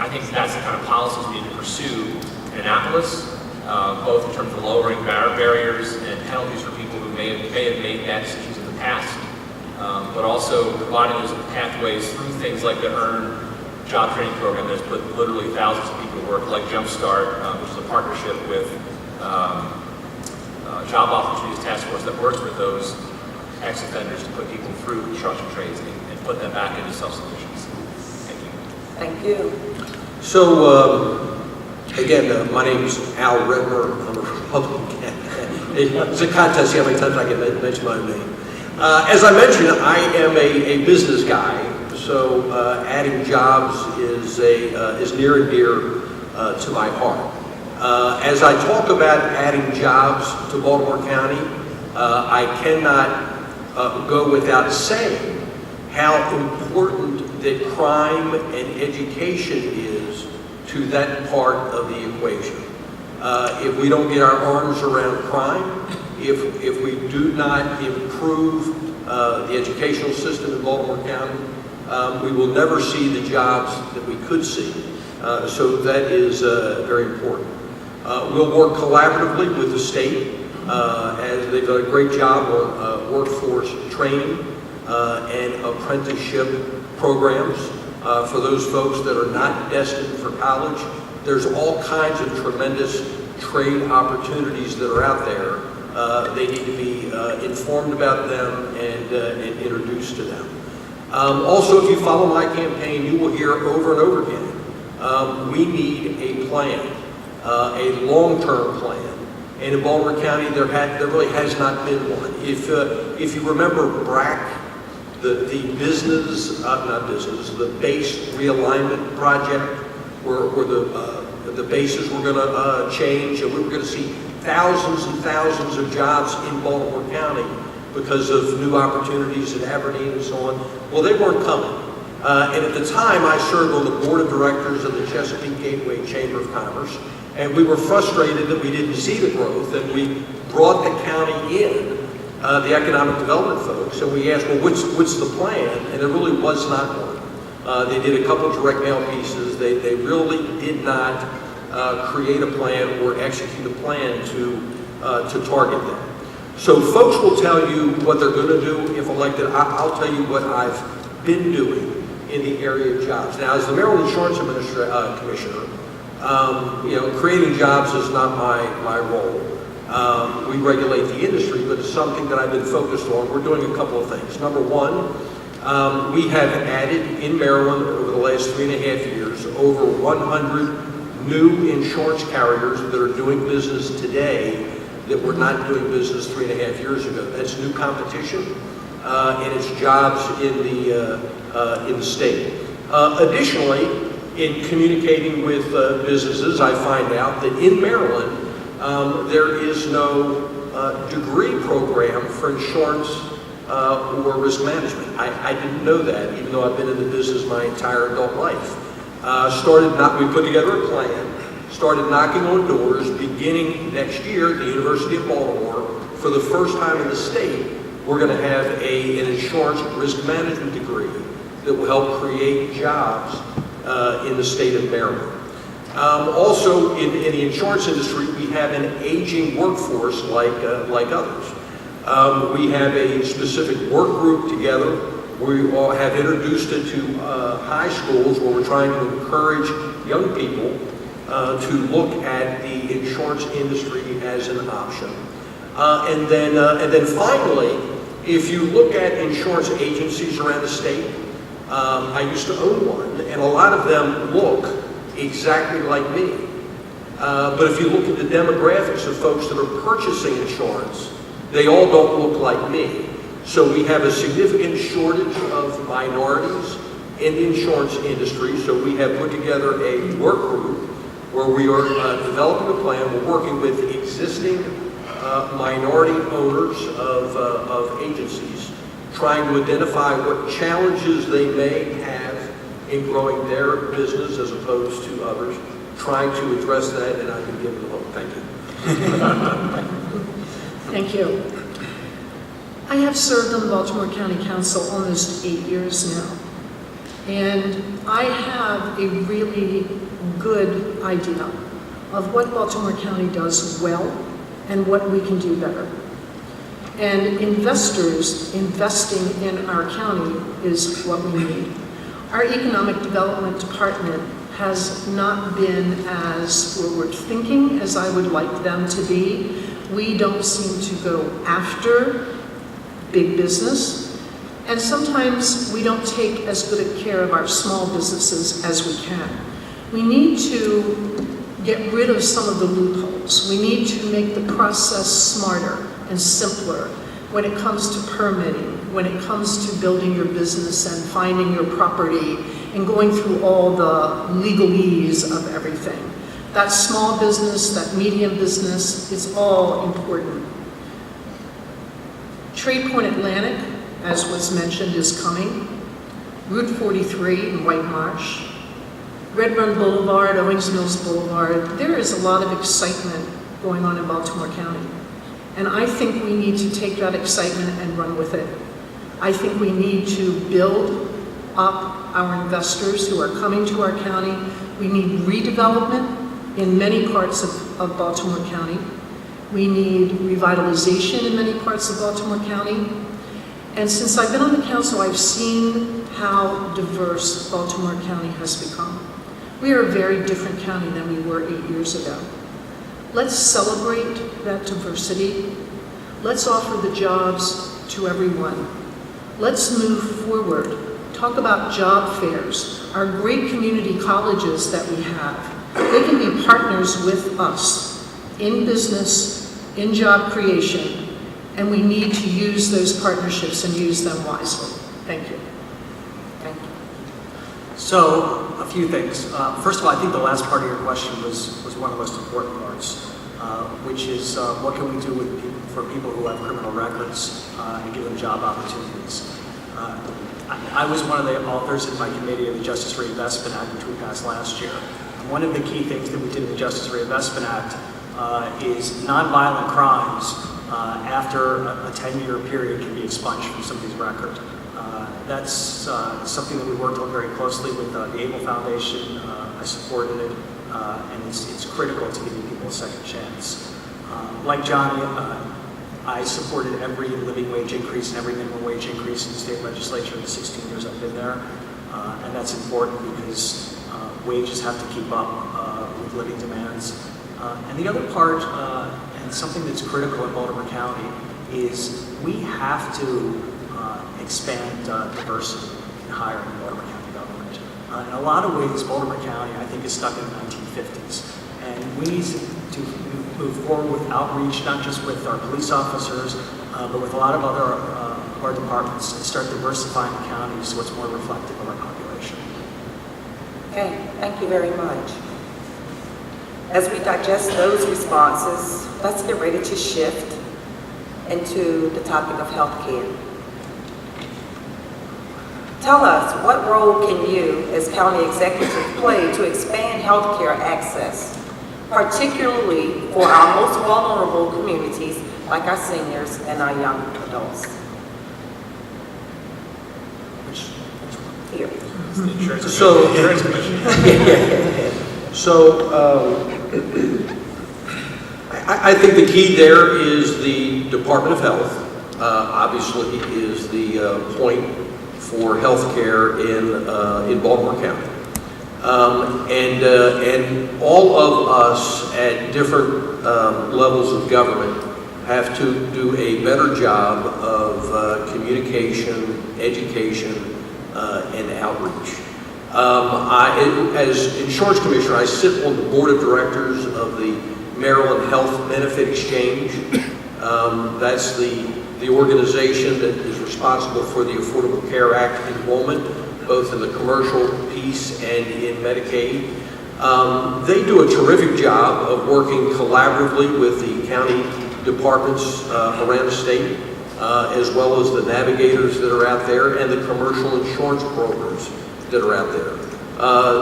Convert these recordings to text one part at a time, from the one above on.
I think that's the kind of policies we need to pursue in Annapolis, both in terms of lowering barriers and penalties for people who may have made bad decisions in the past, but also providing those pathways through things like the EARN job training program that's put literally thousands of people to work, like Jumpstart, which is a partnership with Job Opportunities Task Force that works with those ex-offenders to put people through construction trades and put them back into self-sufficiency. Thank you. Thank you. So, again, my name is Al Redmer. I'm a Republican candidate. It's a contest, see how many times I can mention my name. As I mentioned, I am a business guy, so adding jobs is near and dear to my heart. As I talk about adding jobs to Baltimore County, I cannot go without saying how important that crime and education is to that part of the equation. If we don't get our arms around crime, if we do not improve the educational system in Baltimore County, we will never see the jobs that we could see. So that is very important. We'll work collaboratively with the state as they've done a great job on workforce training and apprenticeship programs for those folks that are not destined for college. There's all kinds of tremendous trade opportunities that are out there. They need to be informed about them and introduced to them. Also, if you follow my campaign, you will hear over and over again, we need a plan, a long-term plan. And in Baltimore County, there really has not been one. If you remember BRAC, the base realignment project, where the bases were going to change, and we were going to see thousands and thousands of jobs in Baltimore County because of new opportunities in Aberdeen and so on. Well, they weren't coming. And at the time, I served on the board of directors of the Chesapeake Gateway Chamber of Commerce, and we were frustrated that we didn't see the growth, and we brought the county in, the economic development folks, and we asked, well, what's the plan? And there really was not one. They did a couple of direct mail pieces. They really did not create a plan or execute a plan to target them. So folks will tell you what they're going to do if elected. I'll tell you what I've been doing in the area of jobs. Now, as the Maryland Insurance Commissioner, creating jobs is not my role. We regulate the industry, but it's something that I've been focused on. We're doing a couple of things. Number one, we have added in Maryland over the last 3.5 years over 100 new insurance carriers that are doing business today that were not doing business 3.5 years ago. That's new competition, and it's jobs in the state. Additionally, in communicating with businesses, I find out that in Maryland, there is no degree program for insurance or risk management. I didn't know that, even though I've been in the business my entire adult life. We put together a plan, started knocking on doors. Beginning next year at the University of Baltimore, for the first time in the state, we're going to have an insurance risk management degree that will help create jobs in the state of Maryland. Also, in the insurance industry, we have an aging workforce like others. We have a specific work group together. We all have introduced it to high schools where we're trying to encourage young people to look at the insurance industry as an option. And then finally, if you look at insurance agencies around the state, I used to own one, and a lot of them look exactly like me. But if you look at the demographics of folks that are purchasing insurance, they all don't look like me. So we have a significant shortage of minorities in the insurance industry. So we have put together a work group where we are developing a plan. We're working with existing minority owners of agencies, trying to identify what challenges they may have in growing their business as opposed to others, trying to address that, and I've been given the vote. Thank you. Thank you. I have served on the Baltimore County Council almost 8 years now. And I have a really good idea of what Baltimore County does well and what we can do better. And investors investing in our county is what we need. Our economic development department has not been as forward-thinking as I would like them to be. We don't seem to go after big business, and sometimes we don't take as good a care of our small businesses as we can. We need to get rid of some of the loopholes. We need to make the process smarter and simpler when it comes to permitting, when it comes to building your business and finding your property and going through all the legalese of everything. That small business, that medium business, is all important. Trade Point Atlantic, as was mentioned, is coming. Route 43 in White Marsh. Redmer Boulevard, Owings Mills Boulevard. There is a lot of excitement going on in Baltimore County. And I think we need to take that excitement and run with it. I think we need to build up our investors who are coming to our county. We need redevelopment in many parts of Baltimore County. We need revitalization in many parts of Baltimore County. And since I've been on the council, I've seen how diverse Baltimore County has become. We are a very different county than we were 8 years ago. Let's celebrate that diversity. Let's offer the jobs to everyone. Let's move forward. Talk about job fairs, our great community colleges that we have. They can be partners with us in business, in job creation, and we need to use those partnerships and use them wisely. Thank you. Thank you. So, a few things. First of all, I think the last part of your question was one of the most important parts, which is what can we do for people who have criminal records and give them job opportunities. I was one of the authors in my committee of the Justice Reinvestment Act, which we passed last year. One of the key things that we did in the Justice Reinvestment Act is nonviolent crimes after a 10-year period can be expunged from somebody's record. That's something that we worked on very closely with the Able Foundation. I supported it, and it's critical to giving people a second chance. Like Johnny, I supported every living wage increase and every minimum wage increase in the state legislature in the 16 years I've been there, and that's important because wages have to keep up with living demands. And the other part, and something that's critical in Baltimore County, is we have to expand diversity in hiring in Baltimore County government. In a lot of ways, Baltimore County, I think, is stuck in the 1950s. And we need to move forward with outreach, not just with our police officers, but with a lot of other of our departments, and start diversifying the county so it's more reflective of our population. Okay, thank you very much. As we digest those responses, let's get ready to shift into the topic of healthcare. Tell us, what role can you, as county executive, play to expand healthcare access, particularly for our most vulnerable communities, like our seniors and our young adults? Here. I think the key there is the Department of Health. Obviously, is the point for healthcare in Baltimore County, and all of us at different levels of government have to do a better job of communication, education, and outreach. As Insurance Commissioner, I sit on the board of directors of the Maryland Health Benefit Exchange. That's the organization that is responsible for the Affordable Care Act enrollment, both in the commercial piece and in Medicaid. They do a terrific job of working collaboratively with the county departments around the state, as well as the navigators that are out there and the commercial insurance brokers that are out there.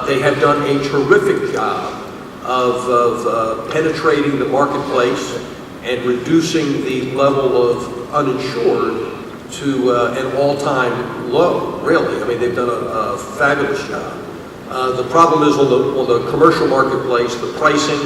They have done a terrific job of penetrating the marketplace and reducing the level of uninsured to an all-time low, really. I mean, they've done a fabulous job. The problem is on the commercial marketplace, the pricing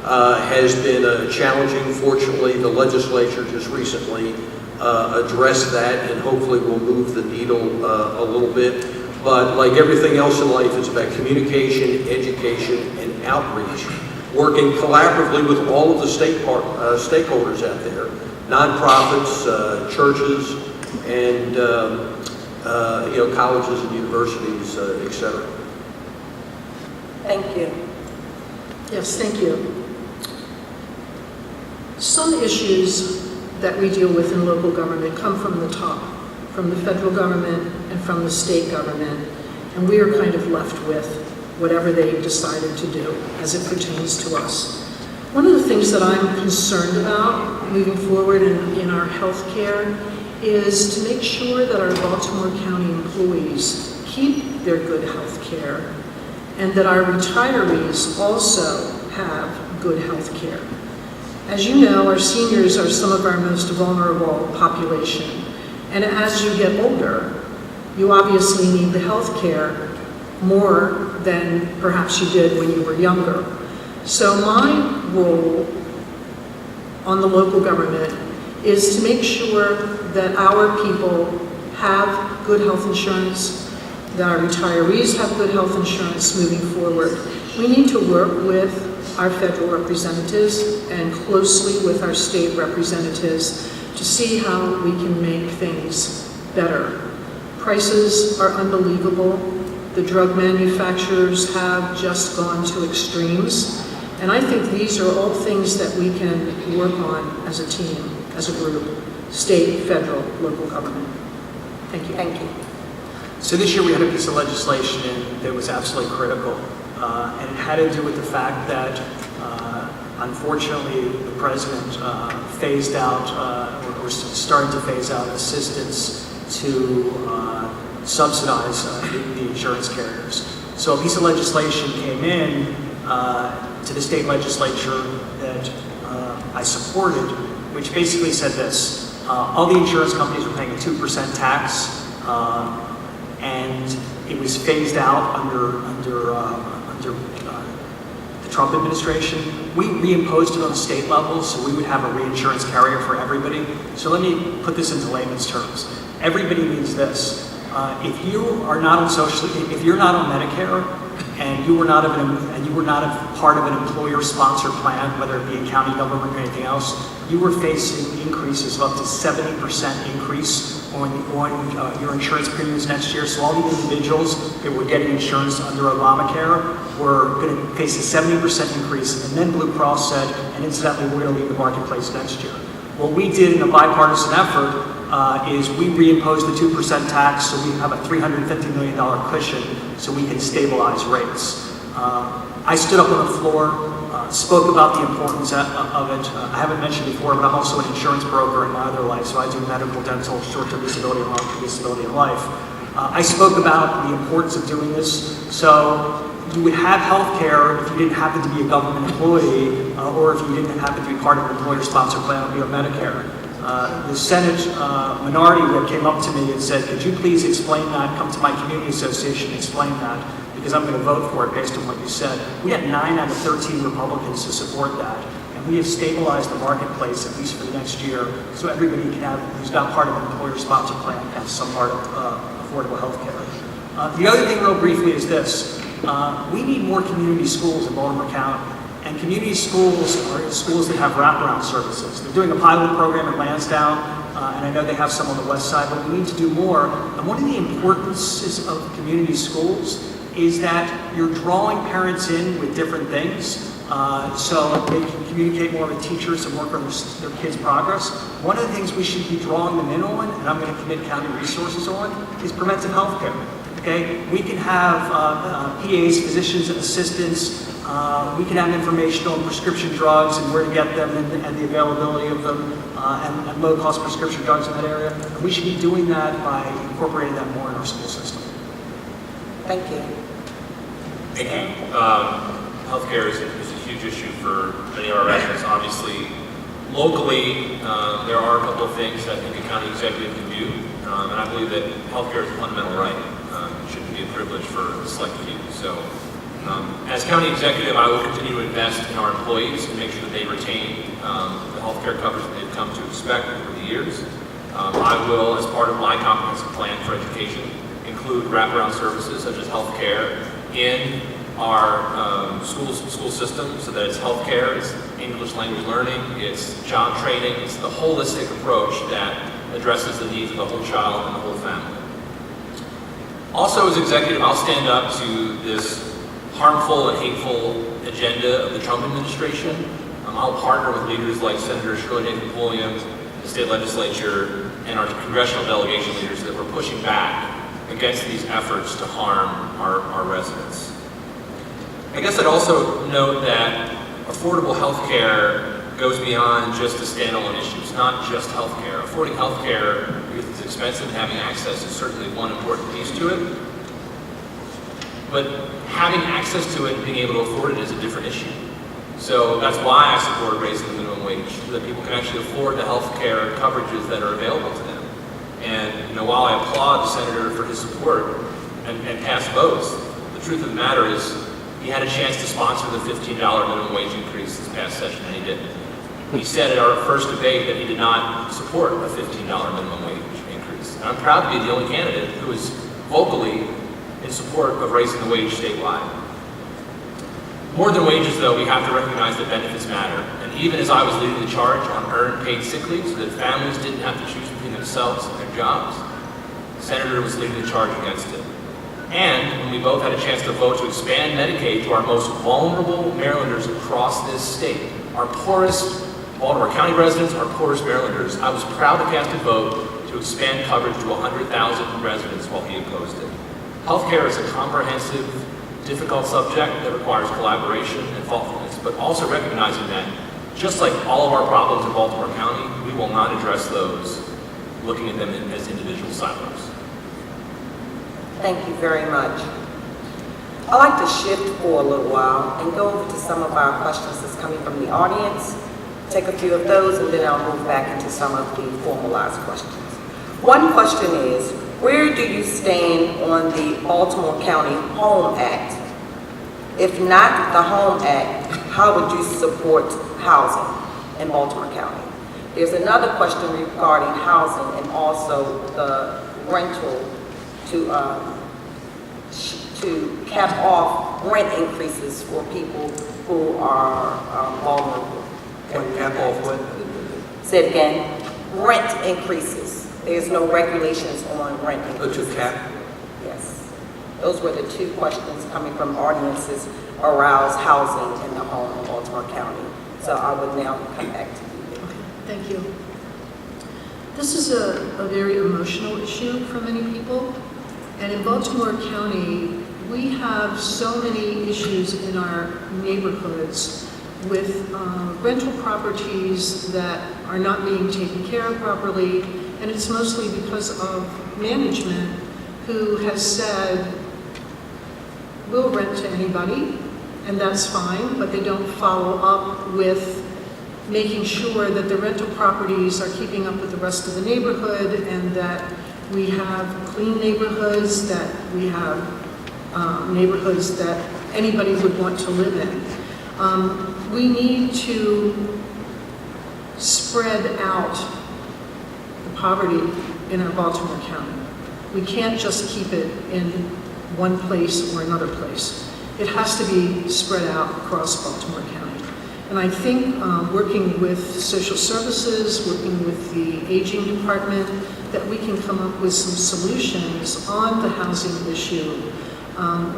has been challenging. Fortunately, the legislature just recently addressed that and hopefully will move the needle a little bit. But like everything else in life, it's about communication, education, and outreach, working collaboratively with all of the stakeholders out there, nonprofits, churches, and colleges and universities, etc. Thank you. Yes, thank you. Some issues that we deal with in local government come from the top, from the federal government and from the state government, and we are kind of left with whatever they decided to do as it pertains to us. One of the things that I'm concerned about moving forward in our health care is to make sure that our Baltimore County employees keep their good health care and that our retirees also have good health care. As you know, our seniors are some of our most vulnerable population. And as you get older, you obviously need the health care more than perhaps you did when you were younger. So my role on the local government is to make sure that our people have good health insurance, that our retirees have good health insurance moving forward. We need to work with our federal representatives and closely with our state representatives to see how we can make things better. Prices are unbelievable. The drug manufacturers have just gone to extremes. And I think these are all things that we can work on as a team, as a group, state, federal, local government. Thank you. Thank you. So this year we had a piece of legislation that was absolutely critical, and it had to do with the fact that unfortunately the president phased out, or starting to phase out assistance to subsidize the insurance carriers. So a piece of legislation came in to the state legislature that I supported, which basically said this: all the insurance companies were paying a 2% tax. And it was phased out under the Trump administration. We reimposed it on the state level, so we would have a reinsurance carrier for everybody. So let me put this into layman's terms. Everybody means this: if you are not on if you're not on Medicare, and you were not a part of an employer-sponsored plan, whether it be a county government or anything else, you were facing increases of up to 70% increase on your insurance premiums next year. So all the individuals that were getting insurance under Obamacare were going to face a 70% increase. And then Blue Cross said, and incidentally, we're going to leave the marketplace next year. What we did in a bipartisan effort is we reimposed the 2% tax, so we have a $350 million cushion so we can stabilize rates. I stood up on the floor, spoke about the importance of it. I haven't mentioned before, but I'm also an insurance broker in my other life, so I do medical, dental, short-term disability, and long-term disability in life. I spoke about the importance of doing this, so you would have health care if you didn't happen to be a government employee, or if you didn't happen to be part of an employer-sponsored plan or be on Medicare. The Senate minority whip came up to me and said, could you please explain that, come to my community association and explain that, because I'm going to vote for it based on what you said. We had 9 out of 13 Republicans to support that, and we have stabilized the marketplace, at least for the next year, so everybody can have, who's not part of an employer-sponsored plan, has some part of affordable health care. The other thing real briefly is this: we need more community schools in Baltimore County. And community schools are schools that have wraparound services. They're doing a pilot program in Lansdowne, and I know they have some on the west side, but we need to do more. And one of the importances of community schools is that you're drawing parents in with different things, so they can communicate more with teachers and work on their kids' progress. One of the things we should be drawing them in on, and I'm going to commit county resources on, is preventive health care. Okay? We can have PAs, physicians and assistants. We can have information on prescription drugs and where to get them and the availability of them, and low-cost prescription drugs in that area. And we should be doing that by incorporating that more in our school system. Thank you. Thank you. Healthcare is a huge issue for many of our residents. Obviously, locally, there are a couple of things that I think a county executive can do. and I believe that healthcare is a fundamental right. It shouldn't be a privilege for select few. So, as county executive, I will continue to invest in our employees and make sure that they retain the healthcare coverage that they've come to expect over the years. I will, as part of my comprehensive plan for education, include wraparound services such as healthcare in our school system, so that it's healthcare, it's English language learning, it's job training, it's the holistic approach that addresses the needs of the whole child and the whole family. Also, as executive, I'll stand up to this harmful and hateful agenda of the Trump administration. I'll partner with leaders like Senator Shirley Nathan Pulliam, the state legislature, and our congressional delegation leaders that we're pushing back against these efforts to harm our residents. I guess I'd also note that affordable health care goes beyond just a standalone issue. It's not just health care. Affording health care, because it's expensive, and having access is certainly one important piece to it. But having access to it and being able to afford it is a different issue. So that's why I support raising the minimum wage, so that people can actually afford the health care coverages that are available to them. And while I applaud the senator for his support and past votes, the truth of the matter is he had a chance to sponsor the $15 minimum wage increase this past session, and he didn't. He said at our first debate that he did not support a $15 minimum wage increase. And I'm proud to be the only candidate who is vocally in support of raising the wage statewide. More than wages, though, we have to recognize that benefits matter. And even as I was leading the charge on earned paid sick leave so that families didn't have to choose between themselves and their jobs, the senator was leading the charge against it. And when we both had a chance to vote to expand Medicaid to our most vulnerable Marylanders across this state, our poorest Baltimore County residents, our poorest Marylanders, I was proud to cast a vote to expand coverage to 100,000 residents while he opposed it. Healthcare is a comprehensive, difficult subject that requires collaboration and thoughtfulness, but also recognizing that, just like all of our problems in Baltimore County, we will not address those looking at them as individual silos. Thank you very much. I'd like to shift for a little while and go over to some of our questions that's coming from the audience, take a few of those, and then I'll move back into some of the formalized questions. One question is, where do you stand on the Baltimore County Home Act? If not the Home Act, how would you support housing in Baltimore County? There's another question regarding housing and also the rental to cap off rent increases for people who are vulnerable. Cap off what? Say it again, rent increases. There's no regulations on rent increases. To cap? Yes. Those were the two questions coming from audiences arouse housing in the home in Baltimore County. So I would now come back to you. Okay, thank you. This is a very emotional issue for many people. And in Baltimore County, we have so many issues in our neighborhoods with rental properties that are not being taken care of properly, and it's mostly because of management who has said, we'll rent to anybody, and that's fine, but they don't follow up with making sure that the rental properties are keeping up with the rest of the neighborhood, and that we have clean neighborhoods, that we have neighborhoods that anybody would want to live in. We need to spread out the poverty in our Baltimore County. We can't just keep it in one place or another place. It has to be spread out across Baltimore County. And I think working with social services, working with the aging department, that we can come up with some solutions on the housing issue.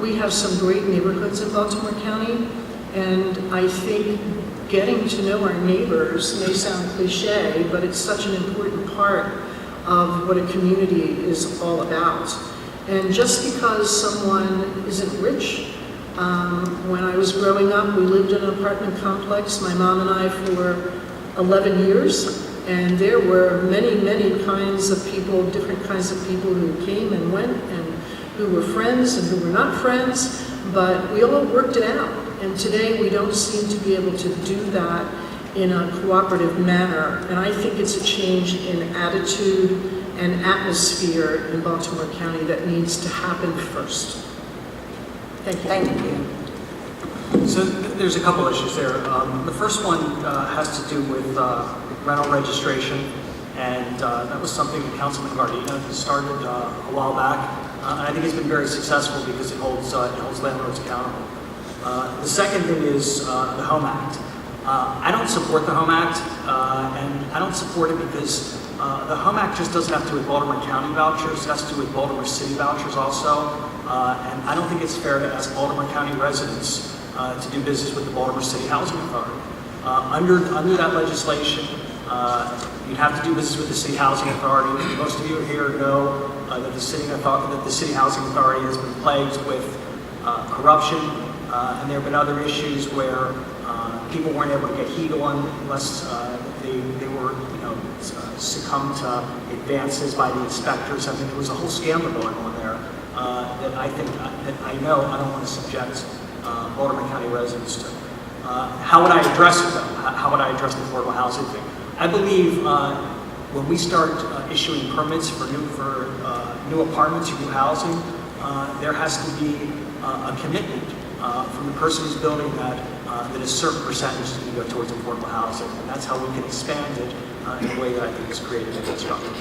We have some great neighborhoods in Baltimore County, and I think getting to know our neighbors may sound cliche, but it's such an important part of what a community is all about. And just because someone isn't rich, when I was growing up, we lived in an apartment complex, my mom and I, for 11 years. And there were many, many kinds of people, different kinds of people who came and went, and who were friends and who were not friends, but we all worked it out. And today we don't seem to be able to do that in a cooperative manner. And I think it's a change in attitude and atmosphere in Baltimore County that needs to happen first. Thank you. Thank you. So there's a couple issues there. The first one has to do with rental registration, and that was something that Councilman Gardino started a while back, and I think it's been very successful because it holds landlords accountable. The second thing is the Home Act. I don't support the Home Act, and I don't support it because the Home Act just doesn't have to do with Baltimore County vouchers, it has to do with Baltimore City vouchers also, and I don't think it's fair to ask Baltimore County residents to do business with the Baltimore City Housing Authority. Under that legislation, you'd have to do business with the City Housing Authority. Most of you here know that the City Housing Authority has been plagued with corruption, and there have been other issues where people weren't able to get heat on unless they were, succumbed to advances by the inspectors. I mean, there was a whole scandal going on there that I know I don't want to subject Baltimore County residents to. How would I address it, though? How would I address the affordable housing thing? I believe when we start issuing permits for new apartments or new housing, there has to be a commitment from the person who's building that a certain percentage to go towards affordable housing, and that's how we can expand it in a way that I think is creative and constructive.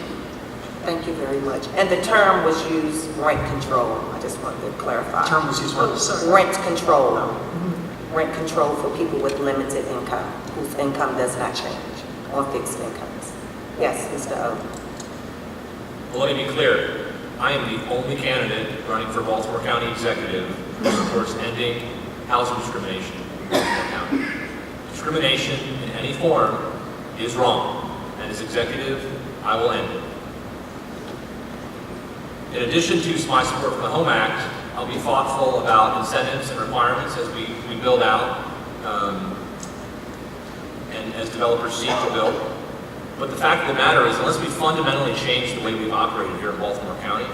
Thank you very much. And the term was used, rent control. I just wanted to clarify. The term was used what? Rent control. Rent control for people with limited income, whose income does not change, or fixed incomes. Yes, Mr. O. Well, let me be clear. I am the only candidate running for Baltimore County Executive who supports ending housing discrimination in Baltimore County. Discrimination in any form is wrong, and as executive, I will end it. In addition to my support for the Home Act, I'll be thoughtful about incentives and requirements as we build out and as developers seek to build. But the fact of the matter is, unless we fundamentally change the way we've operated here in Baltimore County,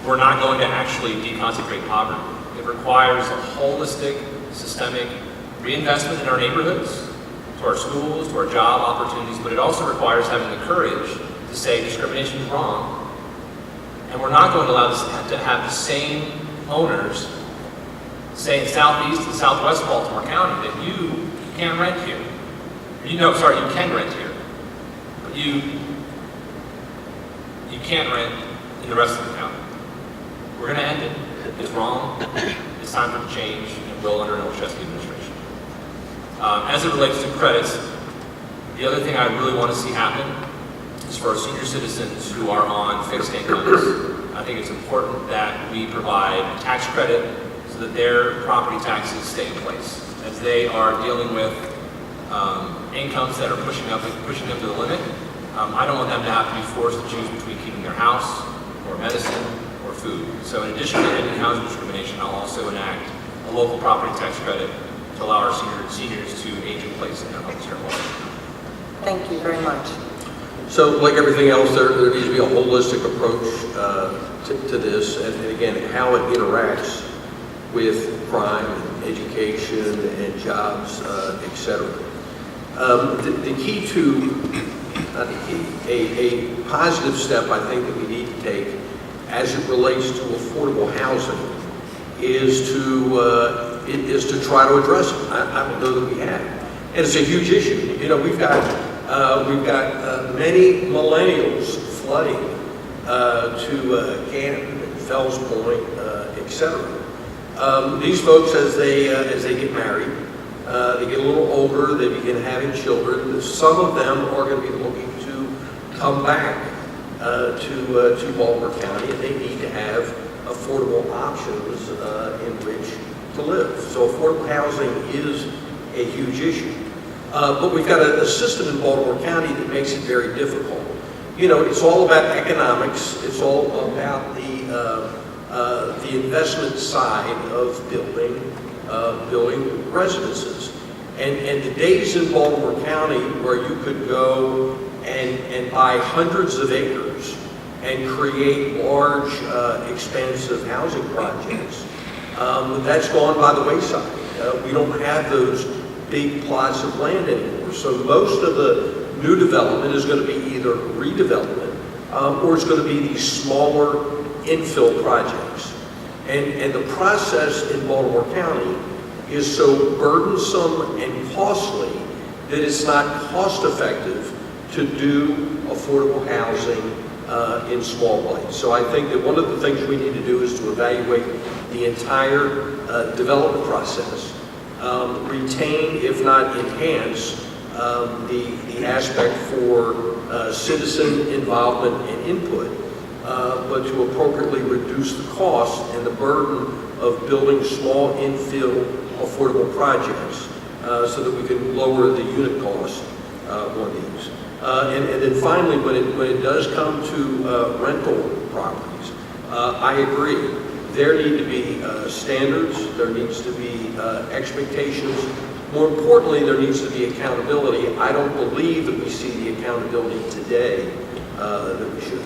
we're not going to actually deconsecrate poverty. It requires a holistic, systemic reinvestment in our neighborhoods, to our schools, to our job opportunities, but it also requires having the courage to say discrimination is wrong. And we're not going to allow this to have the same owners, say in Southeast and Southwest Baltimore County, that you can't rent here. You can rent here, but you can't rent in the rest of the county. We're going to end it. It's wrong. It's time for change, and will under an Olszewski administration. As it relates to credits, the other thing I really want to see happen is for our senior citizens who are on fixed incomes. I think it's important that we provide a tax credit so that their property taxes stay in place as they are dealing with incomes that are pushing up to the limit. I don't want them to have to be forced to choose between keeping their house or medicine or food. So in addition to ending housing discrimination, I'll also enact a local property tax credit to allow our seniors to age in place in their homes here in Washington. Thank you very much. So like everything else, there needs to be a holistic approach to this, and again, how it interacts with crime, and education, and jobs, etc. The key to, a positive step I think that we need to take as it relates to affordable housing is to try to address it. I don't know that we have. And it's a huge issue. We've got many millennials flooding to Canton and Fells Point, etc. These folks, as they get married, they get a little older, they begin having children. Some of them are going to be looking to come back to Baltimore County, and they need to have affordable options in which to live. So affordable housing is a huge issue. But we've got a system in Baltimore County that makes it very difficult. It's all about economics. It's all about the investment side of building residences. And the days in Baltimore County where you could go and buy hundreds of acres and create large, expansive housing projects, that's gone by the wayside. We don't have those big plots of land anymore. So most of the new development is going to be either redevelopment or it's going to be these smaller infill projects. And the process in Baltimore County is so burdensome and costly that it's not cost effective to do affordable housing in small bites. So I think that one of the things we need to do is to evaluate the entire development process, retain, if not enhance, the aspect for citizen involvement and input, but to appropriately reduce the cost and the burden of building small infill affordable projects so that we can lower the unit cost on these. And then finally, when it does come to rental properties, I agree. There need to be standards, there needs to be expectations. More importantly, there needs to be accountability. I don't believe that we see the accountability today that we should.